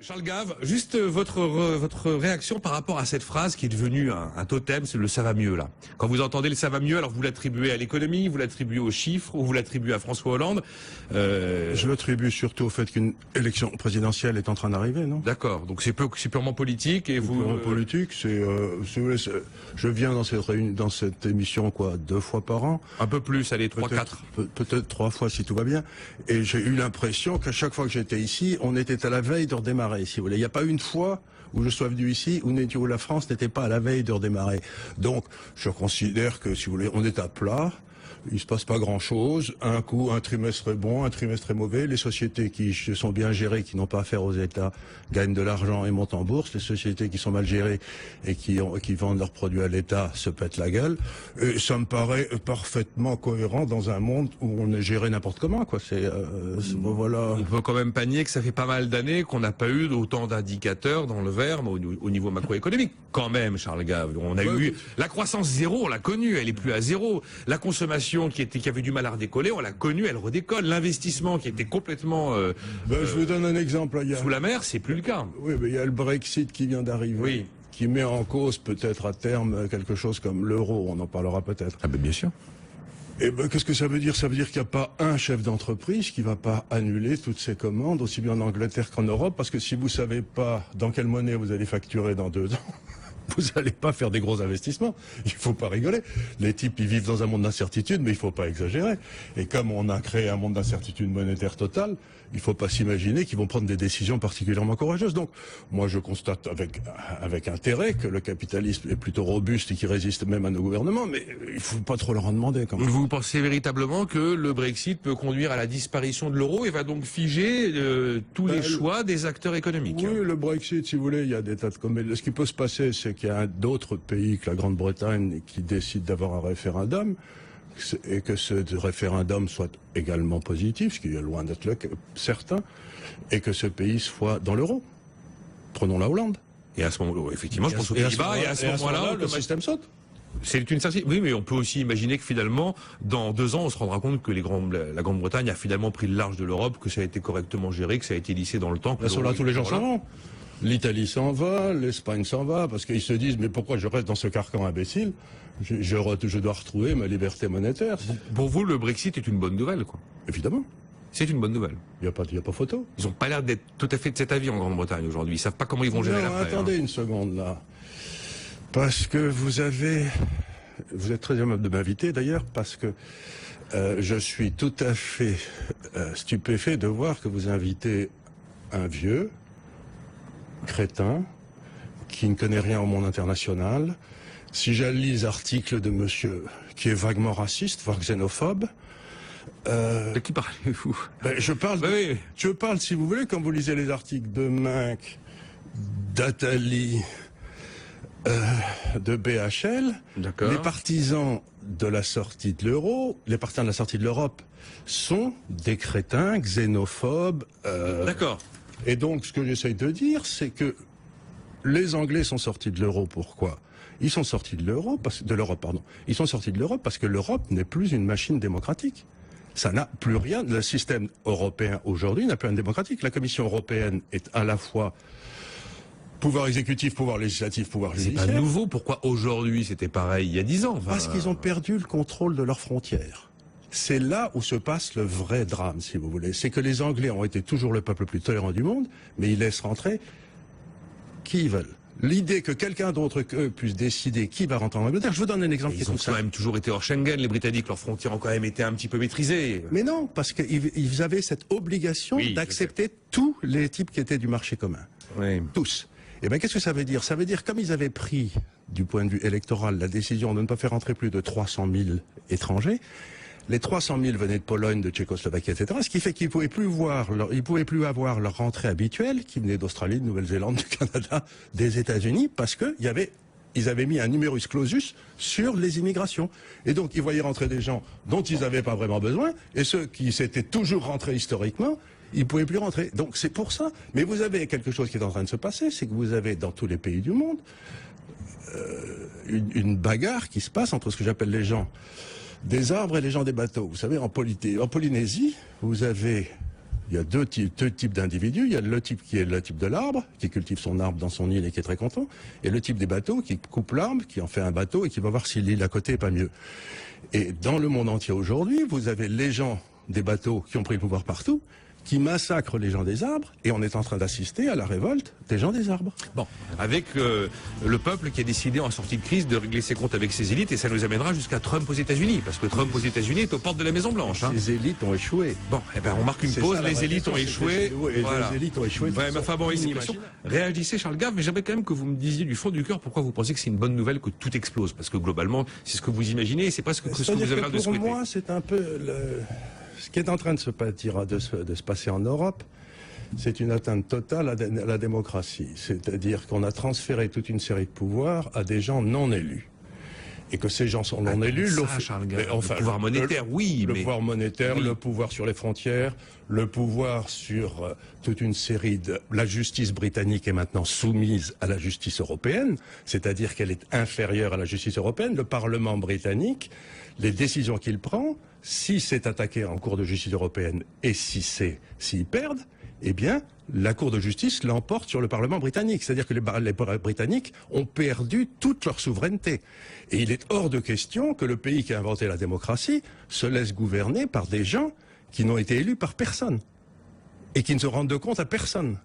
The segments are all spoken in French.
Charles Gave, juste votre réaction par rapport à cette phrase qui est devenue un totem, c'est le ça va mieux là. Quand vous entendez le ça va mieux, alors vous l'attribuez à l'économie, vous l'attribuez aux chiffres, ou vous l'attribuez à François Hollande. Je l'attribue surtout au fait qu'une élection présidentielle est en train d'arriver, non? D'accord, donc c'est purement politique et vous... Purement politique, si vous voulez, je viens dans cette émission quoi 2 fois par an. Un peu plus, allez, 3-4. Peut-être 3 fois si tout va bien. Et j'ai eu l'impression qu'à chaque fois que j'étais ici, on était à la veille de redémarrer. Si vous voulez, il n'y a pas une fois où je sois venu ici où la France n'était pas à la veille de redémarrer. Donc, je considère que, si vous voulez, on est à plat. Il se passe pas grand-chose. Un coup, un trimestre est bon, un trimestre est mauvais. Les sociétés qui sont bien gérées, qui n'ont pas affaire aux États, gagnent de l'argent et montent en bourse. Les sociétés qui sont mal gérées et qui vendent leurs produits à l'État se pètent la gueule. Et ça me paraît parfaitement cohérent dans un monde où on est géré n'importe comment, quoi. Voilà. On peut quand même pas nier que ça fait pas mal d'années qu'on n'a pas eu autant d'indicateurs dans le vert au niveau macroéconomique. Quand même, Charles Gave, on a eu la croissance zéro, on l'a connue, elle est plus à zéro. La consommation qui avait du mal à redécoller, on l'a connue, elle redécolle. L'investissement qui était complètement je vous donne un exemple. Sous la mer, c'est plus le cas. Oui, mais il y a le Brexit qui vient d'arriver. Oui. Qui met en cause peut-être à terme quelque chose comme l'euro. On en parlera peut-être. Ah ben bien sûr. Et qu'est-ce que ça veut dire? Ça veut dire qu'il n'y a pas un chef d'entreprise qui va pas annuler toutes ses commandes, aussi bien en Angleterre qu'en Europe, parce que si vous savez pas dans quelle monnaie vous allez facturer dans 2 ans, vous n'allez pas faire des gros investissements. Il faut pas rigoler. Les types, ils vivent dans un monde d'incertitude, mais il faut pas exagérer. Et comme on a créé un monde d'incertitude monétaire totale, il faut pas s'imaginer qu'ils vont prendre des décisions particulièrement courageuses. Donc, moi, je constate avec intérêt que le capitalisme est plutôt robuste et qu'il résiste même à nos gouvernements, mais il faut pas trop leur en demander, quand même. Vous pensez véritablement que le Brexit peut conduire à la disparition de l'euro et va donc figer tous les choix des acteurs économiques? Oui, le Brexit, si vous voulez, il y a des tas de... Mais ce qui peut se passer, c'est qu'il y a d'autres pays que la Grande-Bretagne qui décident d'avoir un référendum et que ce référendum soit également positif, ce qui est loin d'être certain, et que ce pays soit dans l'euro. Prenons la Hollande. Et à ce moment-là, effectivement, je pense au Pays-Bas, et à ce moment-là, le système saute. C'est une certitude. Oui, mais on peut aussi imaginer que finalement, dans 2 ans, on se rendra compte que la Grande-Bretagne a finalement pris le large de l'Europe, que ça a été correctement géré, que ça a été lissé dans le temps. Là, tous les gens s'en vont. L'Italie s'en va, l'Espagne s'en va, parce qu'ils se disent, mais pourquoi je reste dans ce carcan imbécile? Je dois retrouver ma liberté monétaire. Pour vous, le Brexit est une bonne nouvelle, quoi. Évidemment. C'est une bonne nouvelle. Il n'y a pas photo. Ils n'ont pas l'air d'être tout à fait de cet avis en Grande-Bretagne aujourd'hui. Ils savent pas comment ils vont gérer l'affaire. Attendez une seconde, là. Parce que vous êtes très aimable de m'inviter, d'ailleurs, parce que je suis tout à fait stupéfait de voir que vous invitez un vieux, crétin, qui ne connaît rien au monde international. Si j'allise les articles de monsieur qui est vaguement raciste, voire xénophobe... De qui parlez-vous? Je parle, si vous voulez, quand vous lisez les articles de Minck, d'Attali, de BHL, les partisans de la sortie de l'euro, les partisans de la sortie de l'Europe sont des crétins, xénophobes. D'accord. Et donc, ce que j'essaye de dire, c'est que les Anglais sont sortis de l'euro. Pourquoi? Ils sont sortis de l'Europe, Ils sont sortis de l'Europe parce que l'Europe n'est plus une machine démocratique. Ça n'a plus rien. Le système européen aujourd'hui n'a plus rien de démocratique. La Commission européenne est à la fois pouvoir exécutif, pouvoir législatif, pouvoir judiciaire. C'est pas nouveau. Pourquoi aujourd'hui c'était pareil il y a 10 ans? Parce qu'ils ont perdu le contrôle de leurs frontières. C'est là où se passe le vrai drame, si vous voulez. C'est que les Anglais ont été toujours le peuple le plus tolérant du monde, mais ils laissent rentrer qui ils veulent. L'idée que quelqu'un d'autre qu'eux puisse décider qui va rentrer en Angleterre, je vous donne un exemple qui est tout ça. Ils ont quand même toujours été hors Schengen, les Britanniques, leurs frontières ont quand même été un petit peu maîtrisées. Mais non, parce qu'ils avaient cette obligation d'accepter tous les types qui étaient du marché commun. Oui. Tous. Et bien, qu'est-ce que ça veut dire? Ça veut dire, comme ils avaient pris, du point de vue électoral, la décision de ne pas faire entrer plus de 300 000 étrangers, les 300 000 venaient de Pologne, de Tchécoslovaquie, etc. Ce qui fait qu'ils pouvaient plus avoir leur rentrée habituelle, qui venait d'Australie, de Nouvelle-Zélande, du Canada, des États-Unis, parce que ils avaient mis un numerus clausus sur les immigrations. Et donc, ils voyaient rentrer des gens dont ils n'avaient pas vraiment besoin, et ceux qui s'étaient toujours rentrés historiquement, ils pouvaient plus rentrer. Donc, c'est pour ça. Mais vous avez quelque chose qui est en train de se passer, c'est que vous avez, dans tous les pays du monde, une bagarre qui se passe entre ce que j'appelle les gens des arbres et les gens des bateaux. Vous savez, en Polynésie, il y a deux types d'individus. Il y a le type qui est le type de l'arbre, qui cultive son arbre dans son île et qui est très content, et le type des bateaux qui coupe l'arbre, qui en fait un bateau et qui va voir si l'île à côté est pas mieux. Et dans le monde entier aujourd'hui, vous avez les gens des bateaux qui ont pris le pouvoir partout, qui massacrent les gens des arbres, et on est en train d'assister à la révolte des gens des arbres. Bon, avec le peuple qui a décidé en sortie de crise de régler ses comptes avec ses élites, et ça nous amènera jusqu'à Trump aux États-Unis, parce que Trump aux États-Unis est aux portes de la Maison Blanche. Les élites ont échoué. Bon, eh ben on marque une pause. Les élites ont échoué. Voilà. Les élites ont échoué. Ouais, mais enfin bon, réagissez, Charles Gave, mais j'aimerais quand même que vous me disiez du fond du cœur pourquoi vous pensez que c'est une bonne nouvelle que tout explose, parce que globalement, c'est ce que vous imaginez, et c'est pas ce que vous avez l'air de souhaiter. Pour moi, c'est un peu ce qui est en train de se passer en Europe. C'est une atteinte totale à la démocratie. C'est-à-dire qu'on a transféré toute une série de pouvoirs à des gens non élus. Et que ces gens sont non élus. Le pouvoir monétaire, oui. Le pouvoir monétaire, oui. Le pouvoir sur les frontières, le pouvoir sur toute une série de... La justice britannique est maintenant soumise à la justice européenne, c'est-à-dire qu'elle est inférieure à la justice européenne. Le Parlement britannique, les décisions qu'il prend, si c'est attaqué en Cour de justice européenne et s'ils perdent, eh bien, la Cour de justice l'emporte sur le Parlement britannique. C'est-à-dire que les Britanniques ont perdu toute leur souveraineté. Et il est hors de question que le pays qui a inventé la démocratie se laisse gouverner par des gens qui n'ont été élus par personne et qui ne se rendent compte à personne.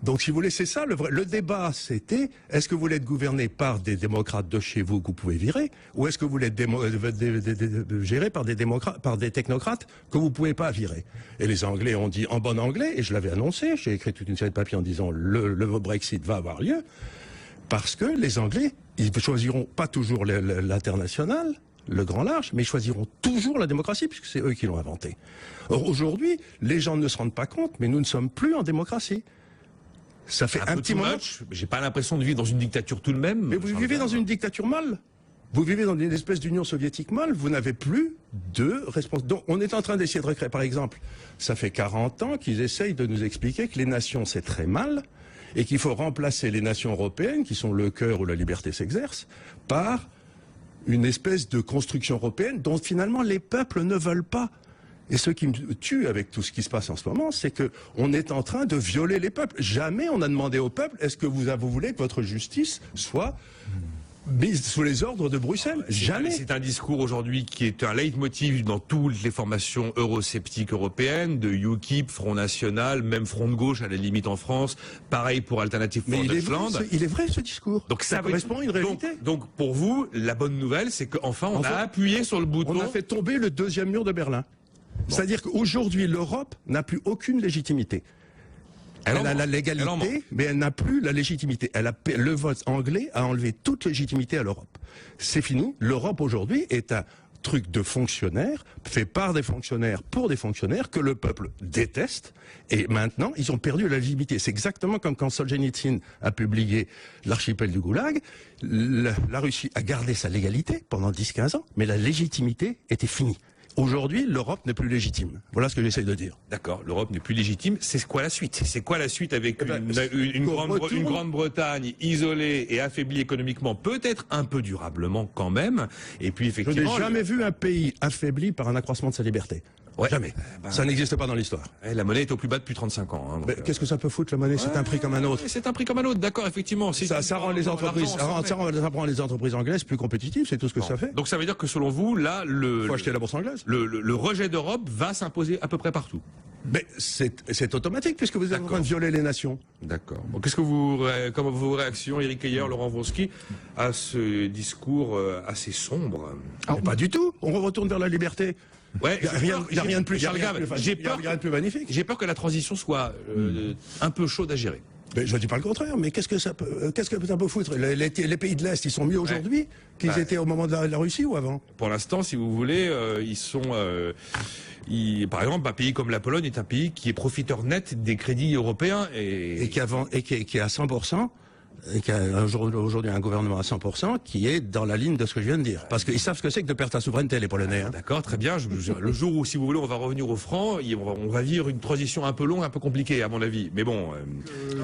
Donc, si vous voulez, c'est ça le débat, c'était est-ce que vous voulez être gouverné par des démocrates de chez vous que vous pouvez virer, ou est-ce que vous voulez être géré par des technocrates que vous pouvez pas virer? Et les Anglais ont dit en bon anglais, et je l'avais annoncé, j'ai écrit toute une série de papiers en disant le Brexit va avoir lieu, parce que les Anglais, ils choisiront pas toujours l'international, le grand large, mais ils choisiront toujours la démocratie, puisque c'est eux qui l'ont inventé. Or, aujourd'hui, les gens ne se rendent pas compte, mais nous ne sommes plus en démocratie. Ça fait un petit moment. J'ai pas l'impression de vivre dans une dictature tout de même. Mais vous vivez dans une dictature mâle. Vous vivez dans une espèce d'Union soviétique mâle. Vous n'avez plus de responsabilité. Donc, on est en train d'essayer de recréer, par exemple, ça fait 40 ans qu'ils essayent de nous expliquer que les nations, c'est très mal, et qu'il faut remplacer les nations européennes, qui sont le cœur où la liberté s'exerce, par une espèce de construction européenne dont finalement les peuples ne veulent pas. Et ce qui me tue avec tout ce qui se passe en ce moment, c'est que on est en train de violer les peuples. Jamais on a demandé au peuple, est-ce que vous voulez que votre justice soit mise sous les ordres de Bruxelles? Jamais. C'est un discours aujourd'hui qui est un leitmotiv dans toutes les formations eurosceptiques européennes, de UKIP, Front National, même Front de gauche à la limite en France, pareil pour Alternative for Deutschland. Il est vrai ce discours. Donc ça correspond à une réalité. Donc pour vous, la bonne nouvelle, c'est qu'enfin on a appuyé sur le bouton. On a fait tomber le deuxième mur de Berlin. Bon. C'est-à-dire qu'aujourd'hui, l'Europe n'a plus aucune légitimité. Elle a la légalité, mais elle n'a plus la légitimité. Le vote anglais a enlevé toute légitimité à l'Europe. C'est fini. L'Europe aujourd'hui est un truc de fonctionnaires, fait par des fonctionnaires pour des fonctionnaires que le peuple déteste. Et maintenant, ils ont perdu la légitimité. C'est exactement comme quand Solzhenitsyn a publié L'archipel du Goulag. La Russie a gardé sa légalité pendant 10-15 ans, mais la légitimité était finie. Aujourd'hui, l'Europe n'est plus légitime. Voilà ce que j'essaie de dire. D'accord, l'Europe n'est plus légitime. C'est quoi la suite? C'est quoi la suite avec une Grande-Bretagne isolée et affaiblie économiquement, peut-être un peu durablement quand même. Et puis effectivement, je n'ai jamais vu un pays affaibli par un accroissement de sa liberté. Ouais. Jamais. Ça n'existe pas dans l'histoire. La monnaie est au plus bas depuis 35 ans. Hein, qu'est-ce que ça peut foutre, la monnaie? C'est un prix comme un autre. C'est un prix comme un autre, d'accord, effectivement. Ça rend les entreprises, ça rend les entreprises anglaises plus compétitives, c'est tout ce que ça fait. Donc ça veut dire que selon vous, là, faut acheter la bourse anglaise. Le rejet d'Europe va s'imposer à peu près partout. Mais c'est automatique puisque vous êtes en train de violer les nations. D'accord. Bon, qu'est-ce que comment vos réactions, Éric Heyer, Laurent Wronski, à ce discours assez sombre? Pas du tout. On retourne vers la liberté. Ouais, il y a rien de plus. J'ai peur de plus magnifique. J'ai peur que la transition soit un peu chaude à gérer. Mais je ne dis pas le contraire, mais qu'est-ce que ça peut foutre? Les pays de l'Est, ils sont mieux aujourd'hui qu'ils étaient au moment de la Russie ou avant? Pour l'instant, si vous voulez, ils sont... par exemple, un pays comme la Pologne est un pays qui est profiteur net des crédits européens. Et qui est à 100%. Et qui a aujourd'hui un gouvernement à 100% qui est dans la ligne de ce que je viens de dire. Parce qu'ils savent ce que c'est que de perdre ta souveraineté, les Polonais. Hein. D'accord, très bien. Le jour où, si vous voulez, on va revenir au franc, on va vivre une transition un peu longue, un peu compliquée, à mon avis. Mais bon...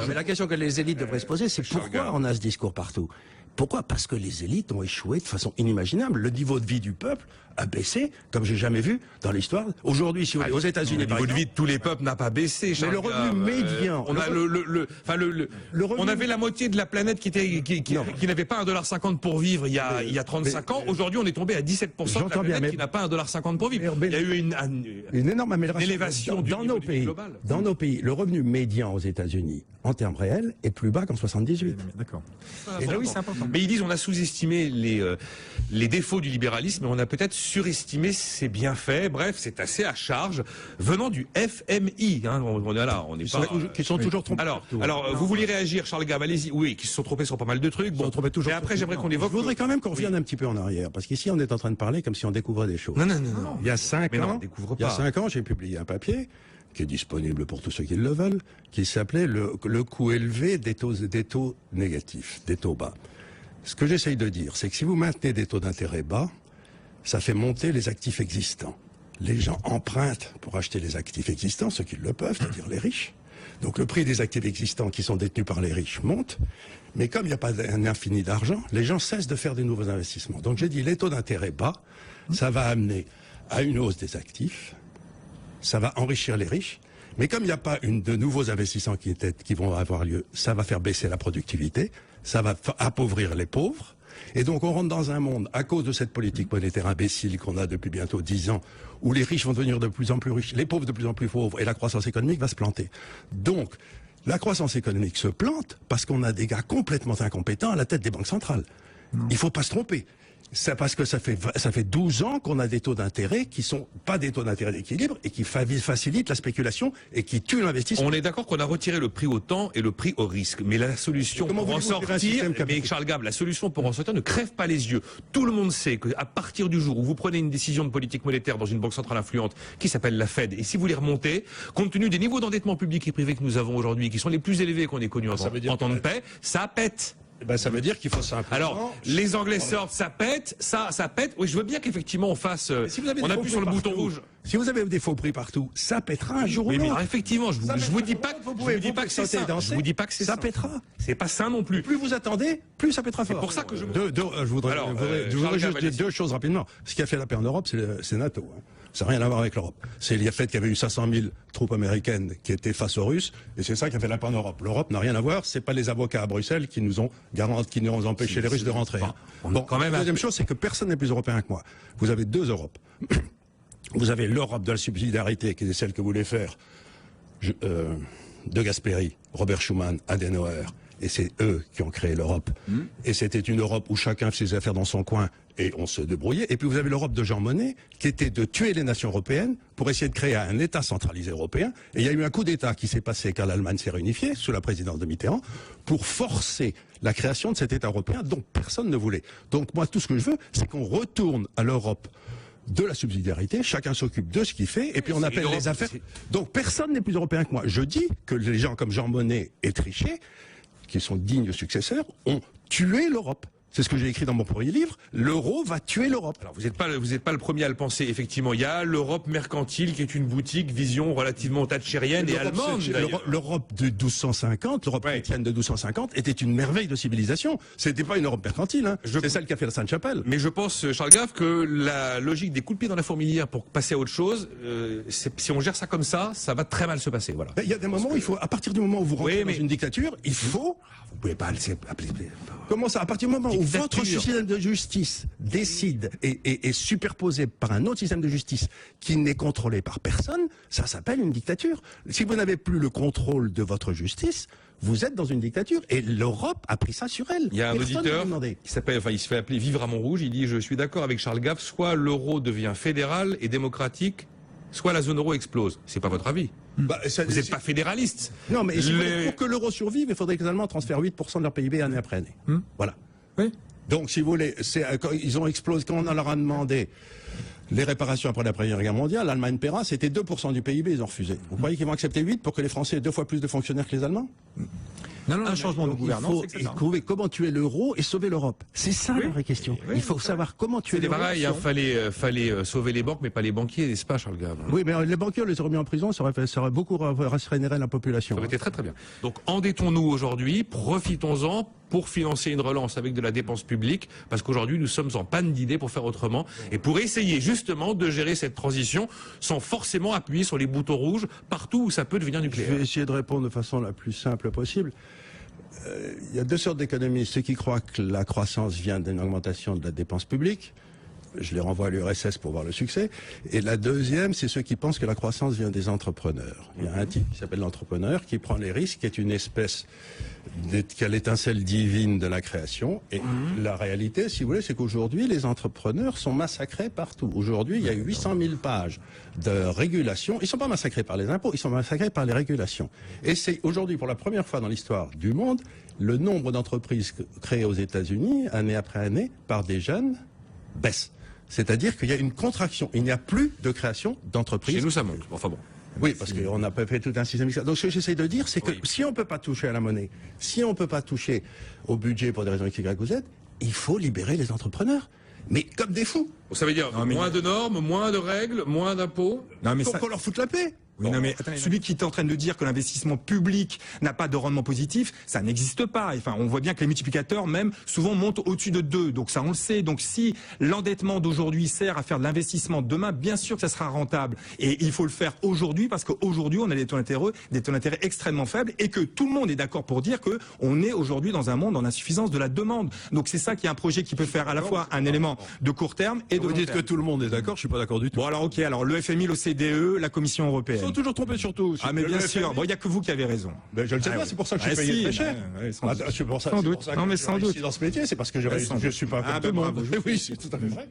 Mais la question que les élites devraient se poser, c'est pourquoi on a ce discours partout? Pourquoi? Parce que les élites ont échoué de façon inimaginable. Le niveau de vie du peuple a baissé comme j'ai jamais vu dans l'histoire. Aujourd'hui, si vous voulez, aux États-Unis, Le niveau de vie de tous les peuples n'a pas baissé. Mais le revenu médian. On a on avait la moitié de la planète qui n'avait pas 1,50 $ pour vivre il y a 35 ans. Aujourd'hui, on est tombé à 17% de la planète qui n'a pas 1,50 $ pour vivre. Il y a eu une énorme amélioration. Élévation du dans niveau nos de vie pays. global. Dans nos pays, le revenu médian aux États-Unis, en termes réels, est plus bas qu'en 78. D'accord. Et oui, c'est important. Mais ils disent on a sous-estimé les défauts du libéralisme et on a peut-être surestimé ses bienfaits. Bref, c'est assez à charge venant du FMI. Hein, on est là, on n'est pas. Qui sont toujours trompés. Alors, vous vouliez réagir, Charles Gave, allez-y. Oui, qui se sont trompés sur pas mal de trucs. Bon, toujours. Et après, j'aimerais qu'on évoque. Je voudrais quand même qu'on revienne un petit peu en arrière, parce qu'ici, on est en train de parler comme si on découvrait des choses. Non. Il y a 5 Mais non, on ans, découvre il y a pas. 5 ans, j'ai publié un papier qui est disponible pour tous ceux qui le veulent, qui s'appelait le coût élevé des taux négatifs, des taux bas. Ce que j'essaye de dire, c'est que si vous maintenez des taux d'intérêt bas, ça fait monter les actifs existants. Les gens empruntent pour acheter les actifs existants, ceux qui le peuvent, c'est-à-dire les riches. Donc le prix des actifs existants qui sont détenus par les riches monte, mais comme il n'y a pas un infini d'argent, les gens cessent de faire des nouveaux investissements. Donc j'ai dit, les taux d'intérêt bas, ça va amener à une hausse des actifs, ça va enrichir les riches, mais comme il n'y a pas de nouveaux investissements qui vont avoir lieu, ça va faire baisser la productivité, ça va appauvrir les pauvres, et donc on rentre dans un monde, à cause de cette politique monétaire imbécile qu'on a depuis bientôt 10 ans, où les riches vont devenir de plus en plus riches, les pauvres de plus en plus pauvres, et la croissance économique va se planter. Donc, la croissance économique se plante parce qu'on a des gars complètement incompétents à la tête des banques centrales. Il ne faut pas se tromper. C'est parce que ça fait 12 ans qu'on a des taux d'intérêt qui sont pas des taux d'intérêt d'équilibre et qui facilitent la spéculation et qui tuent l'investissement. On est d'accord qu'on a retiré le prix au temps et le prix au risque. Mais la solution pour en sortir, mais Charles Gave, la solution pour en sortir ne crève pas les yeux. Tout le monde sait qu'à partir du jour où vous prenez une décision de politique monétaire dans une banque centrale influente qui s'appelle la Fed, et si vous les remontez, compte tenu des niveaux d'endettement public et privé que nous avons aujourd'hui, qui sont les plus élevés qu'on ait connus en temps de paix, ça pète. Ben, ça veut dire qu'il faut simplement... Alors, les Anglais sortent, ça pète, ça pète. Oui, je veux bien qu'effectivement on fasse... on appuie sur le bouton rouge. Si vous avez des faux prix partout, ça pètera un jour ou Oui, l'autre. mais effectivement, je vous dis pas que c'est ça. Je vous dis pas que c'est ça. Ça pètera. C'est pas ça non plus. Plus vous attendez, plus ça pètera fort. C'est pour ça que je voudrais juste dire 2 choses rapidement. Ce qui a fait la paix en Europe, c'est NATO. Hein. Ça n'a rien à voir avec l'Europe. C'est le fait qu'il y avait eu 500 000 troupes américaines qui étaient face aux Russes, et c'est ça qui a fait la paix en Europe. L'Europe n'a rien à voir, c'est pas les avocats à Bruxelles qui nous ont empêché les Russes de rentrer. Bon, quand même. La deuxième chose, c'est que personne n'est plus européen que moi. Vous avez 2 Europes. Vous avez l'Europe de la subsidiarité, qui est celle que voulait faire De Gasperi, Robert Schuman, Adenauer, et c'est eux qui ont créé l'Europe. Et c'était une Europe où chacun faisait ses affaires dans son coin et on se débrouillait. Et puis vous avez l'Europe de Jean Monnet, qui était de tuer les nations européennes pour essayer de créer un État centralisé européen. Et il y a eu un coup d'État qui s'est passé quand l'Allemagne s'est réunifiée, sous la présidence de Mitterrand, pour forcer la création de cet État européen dont personne ne voulait. Donc moi, tout ce que je veux, c'est qu'on retourne à l'Europe de la subsidiarité, chacun s'occupe de ce qu'il fait, et puis on appelle les affaires. Donc personne n'est plus européen que moi. Je dis que les gens comme Jean Monnet et Trichet, qui sont dignes successeurs, ont tué l'Europe. C'est ce que j'ai écrit dans mon premier livre. L'euro va tuer l'Europe. Alors vous n'êtes pas le premier à le penser. Effectivement, il y a l'Europe mercantile qui est une boutique vision relativement thatchérienne et allemande. L'Europe de 1250, l'Europe chrétienne de 1250 était une merveille de civilisation. C'était pas une Europe mercantile. Hein. C'est celle qui a fait la Sainte-Chapelle. Mais je pense, Charles Gave, que la logique des coups de pied dans la fourmilière pour passer à autre chose, si on gère ça comme ça va très mal se passer. Voilà. Il y a des moments où il faut, à partir du moment où vous rentrez dans une dictature, il faut. Vous pouvez pas appeler. Comment ça? À partir du moment où votre système de justice décide et est superposé par un autre système de justice qui n'est contrôlé par personne, ça s'appelle une dictature. Si vous n'avez plus le contrôle de votre justice, vous êtes dans une dictature. Et l'Europe a pris ça sur elle. Il y a un auditeur qui s'appelle, il se fait appeler Vivre à Montrouge. Il dit: je suis d'accord avec Charles Gave, soit l'euro devient fédéral et démocratique, soit la zone euro explose. C'est pas votre avis? Vous n'êtes pas fédéraliste. Non, mais pour que l'euro survive, il faudrait que les Allemands transfèrent 8% de leur PIB année après année. Voilà. Oui. Donc, si vous voulez, ils ont explosé. Quand on leur a demandé les réparations après la Première Guerre mondiale, l'Allemagne paiera, c'était 2% du PIB, ils ont refusé. Vous croyez qu'ils vont accepter 8 pour que les Français aient 2 fois plus de fonctionnaires que les Allemands? Non, un changement de gouvernance. Il faut trouver comment tuer l'euro et sauver l'Europe. C'est ça la vraie question. Il faut savoir comment tuer l'euro. C'est pareil, il fallait sauver les banques, mais pas les banquiers, n'est-ce pas, Charles Gave? Oui, mais les banquiers, on les aurait mis en prison, ça aurait beaucoup restreigné la population. Ça aurait été très très bien. Donc endettons-nous aujourd'hui, profitons-en, pour financer une relance avec de la dépense publique, parce qu'aujourd'hui nous sommes en panne d'idées pour faire autrement et pour essayer justement de gérer cette transition sans forcément appuyer sur les boutons rouges partout où ça peut devenir Je nucléaire. vais essayer de répondre de façon la plus simple possible. Il y a deux sortes d'économistes. Ceux qui croient que la croissance vient d'une augmentation de la dépense publique. Je les renvoie à l'URSS pour voir le succès. Et la deuxième, c'est ceux qui pensent que la croissance vient des entrepreneurs. Il y a un type qui s'appelle l'entrepreneur qui prend les risques, qui est une espèce qui a l'étincelle divine de la création. Et la réalité, si vous voulez, c'est qu'aujourd'hui, les entrepreneurs sont massacrés partout. Aujourd'hui, il y a 800 000 pages de régulation. Ils ne sont pas massacrés par les impôts, ils sont massacrés par les régulations. Et c'est aujourd'hui, pour la première fois dans l'histoire du monde, le nombre d'entreprises créées aux États-Unis, année après année, par des jeunes, baisse. C'est-à-dire qu'il y a une contraction. Il n'y a plus de création d'entreprises. Chez nous ça monte. Enfin bon. Oui, parce qu'on n'a pas fait tout un système. Donc ce que j'essaie de dire, c'est que si on ne peut pas toucher à la monnaie, si on ne peut pas toucher au budget pour des raisons X, Y ou Z, il faut libérer les entrepreneurs. Mais comme des fous. Ça veut dire moins de normes, moins de règles, moins d'impôts. Non, mais Il faut ça... qu'on leur foute la paix. Oui, non, mais celui qui est en train de dire que l'investissement public n'a pas de rendement positif, ça n'existe pas. Enfin, on voit bien que les multiplicateurs, même, souvent montent au-dessus de 2. Donc ça, on le sait. Donc si l'endettement d'aujourd'hui sert à faire de l'investissement demain, bien sûr que ça sera rentable. Et il faut le faire aujourd'hui parce qu'aujourd'hui, on a des taux d'intérêt extrêmement faibles et que tout le monde est d'accord pour dire que on est aujourd'hui dans un monde en insuffisance de la demande. Donc c'est ça qui est un projet qui peut faire à la fois un élément de court terme et de long terme. Vous dites que tout le monde est d'accord, je suis pas d'accord du tout. Bon alors ok, alors le FMI, l'OCDE, la Commission européenne. Ils sont toujours trompés sur tout. Ah mais bien sûr, bon il y a que vous qui avez raison. Ben, je le sais bien, c'est pour ça que je suis payé très cher. Sans doute. Non mais sans doute. Dans ce métier, c'est parce que je suis pas comme tout le monde. bravo. Oui, c'est tout à fait vrai.